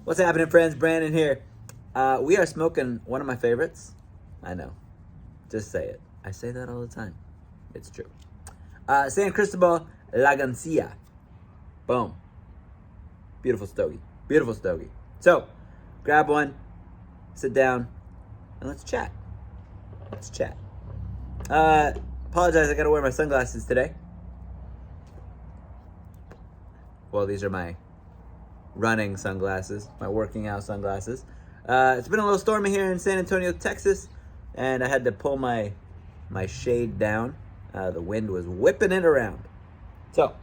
What's happening, friends? Brandon here. We are smoking one of my favorites. I know. Just say it. I say that all the time. It's true. San Cristobal Lagancia. Boom. Beautiful stogie. Beautiful stogie. So, grab one, sit down, and let's chat. Let's chat. Apologize, I gotta wear my sunglasses today. Well, these are my running sunglasses, my working out sunglasses. It's been a little stormy here in San Antonio, Texas, and I had to pull my shade down. The wind was whipping it around. So,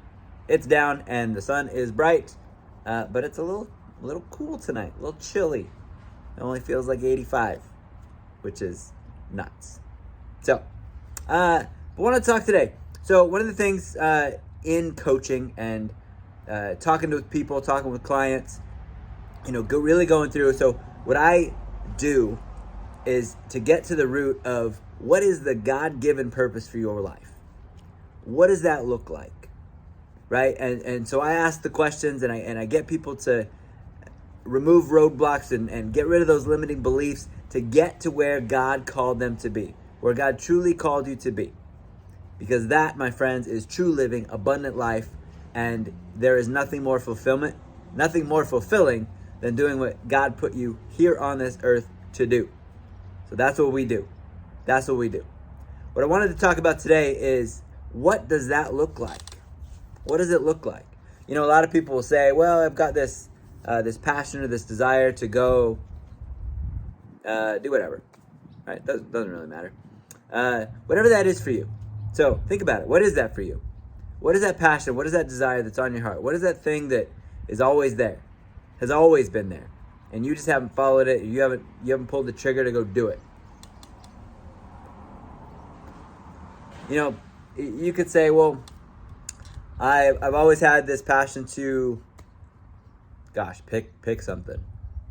it's down and the sun is bright, but it's a little cool tonight, a little chilly. It only feels like 85, which is nuts. So, but I want to talk today. So, one of the things in coaching and talking to people, talking with clients, really going through. So what I do is to get to the root of what is the God-given purpose for your life. What does that look like, right? And so I ask the questions and I get people to remove roadblocks and get rid of those limiting beliefs to get to where God called them to be, where God truly called you to be. Because that, my friends, is true living, abundant life, and there is nothing more fulfilling than doing what God put you here on this earth to do. So that's what we do. That's what we do. What I wanted to talk about today is, what does that look like? What does it look like? A lot of people will say, well, I've got this passion or this desire to go do whatever. Right? Doesn't really matter. Whatever that is for you. So think about it. What is that for you? What is that passion? What is that desire that's on your heart? What is that thing that is always there, has always been there, and you just haven't followed it? You haven't pulled the trigger to go do it. You could say, well, I've always had this passion to, pick something.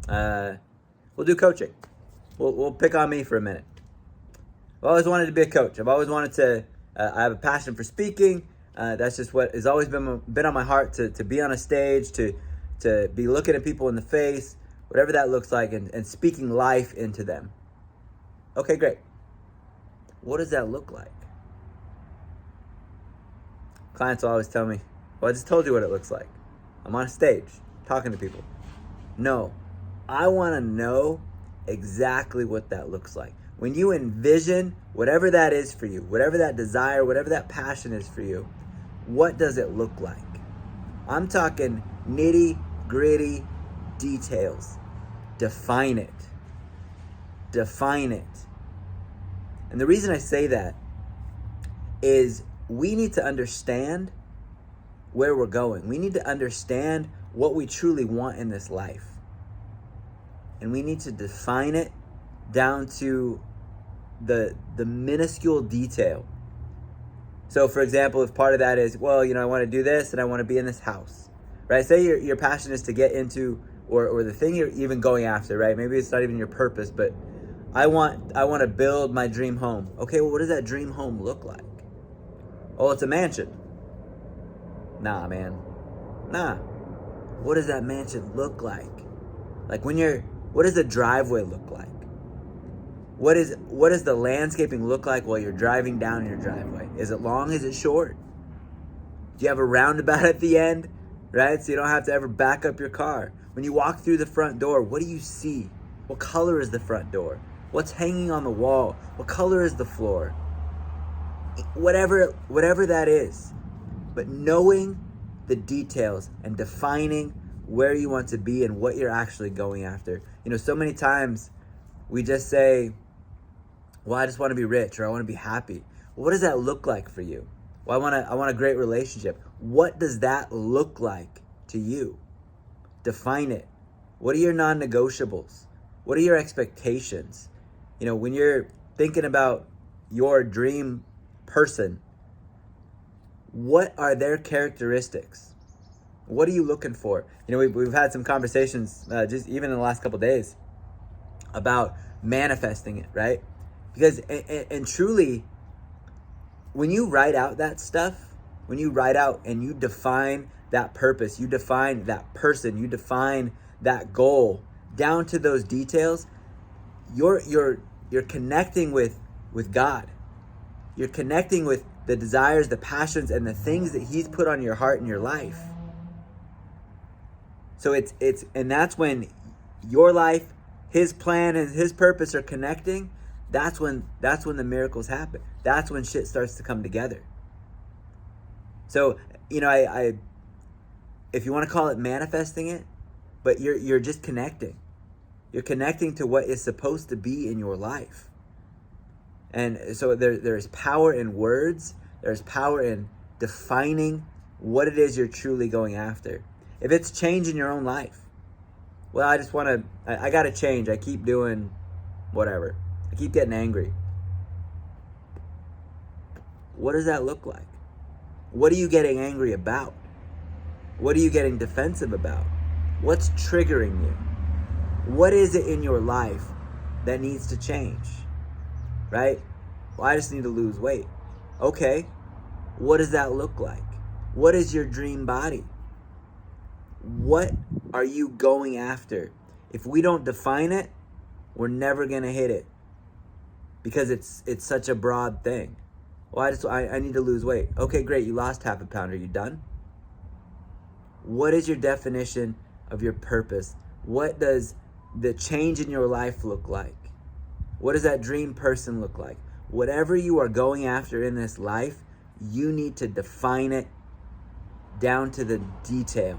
We'll do coaching. We'll pick on me for a minute. I've always wanted to be a coach. I've always wanted to. I have a passion for speaking. That's just what has always been on my heart, to be on a stage, to be looking at people in the face, whatever that looks like, and speaking life into them. Okay, great. What does that look like? Clients will always tell me, well, I just told you what it looks like. I'm on a stage talking to people. No, I want to know exactly what that looks like. When you envision whatever that is for you, whatever that desire, whatever that passion is for you, what does it look like? I'm talking nitty-gritty details. Define it. Define it. And the reason I say that is we need to understand where we're going. We need to understand what we truly want in this life. And we need to define it down to the minuscule detail. So for example, if part of that is, well, I want to do this and I want to be in this house, right? Say your passion is to get into, or the thing you're even going after, right? Maybe it's not even your purpose, but I want to build my dream home. Okay, well, what does that dream home look like? Oh, it's a mansion. Nah, man. Nah. What does that mansion look like? Like what does the driveway look like? What does the landscaping look like while you're driving down your driveway? Is it long? Is it short? Do you have a roundabout at the end? Right? So you don't have to ever back up your car. When you walk through the front door, what do you see? What color is the front door? What's hanging on the wall? What color is the floor? Whatever that is. But knowing the details and defining where you want to be and what you're actually going after. So many times we just say, well, I just want to be rich, or I want to be happy. Well, what does that look like for you? Well, I want a great relationship. What does that look like to you? Define it. What are your non-negotiables? What are your expectations? When you're thinking about your dream person, what are their characteristics? What are you looking for? We've had some conversations just even in the last couple of days about manifesting it, right? Because and truly, when you write out that stuff, when you write out and you define that purpose, you define that person, you define that goal down to those details, you're connecting with God. You're connecting with the desires, the passions, and the things that He's put on your heart and your life. So and that's when your life, His plan, and His purpose are connecting. That's when the miracles happen. That's when shit starts to come together. So, I if you want to call it manifesting it, but you're just connecting. You're connecting to what is supposed to be in your life. And so there's power in words. There's power in defining what it is you're truly going after. If it's change in your own life, well, I got to change. I keep doing whatever. I keep getting angry. What does that look like? What are you getting angry about? What are you getting defensive about? What's triggering you? What is it in your life that needs to change? Right? Well, I just need to lose weight. Okay. What does that look like? What is your dream body? What are you going after? If we don't define it, we're never going to hit it, because it's such a broad thing. Well, I need to lose weight. Okay, great. You lost half a pound. Are you done? What is your definition of your purpose? What does the change in your life look like? What does that dream person look like? Whatever you are going after in this life, you need to define it down to the detail.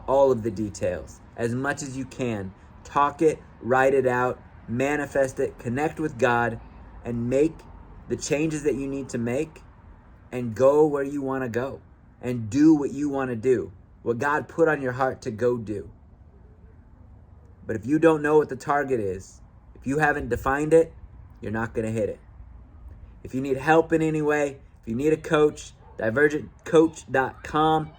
All of the details. As much as you can. Talk it, write it out, manifest it, connect with God, and make the changes that you need to make, and go where you want to go, and do what you want to do, what God put on your heart to go do. But if you don't know what the target is, if you haven't defined it, you're not going to hit it. If you need help in any way, if you need a coach, divergentcoach.com,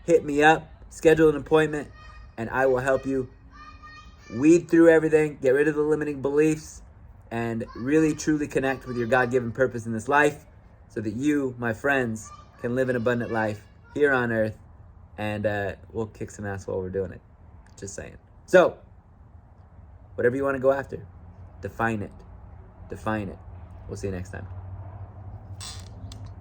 hit me up, schedule an appointment, and I will help you weed through everything, get rid of the limiting beliefs, and really truly connect with your God-given purpose in this life, so that you, my friends, can live an abundant life here on earth, and we'll kick some ass while we're doing it. Just saying. So, whatever you want to go after, define it. Define it. We'll see you next time.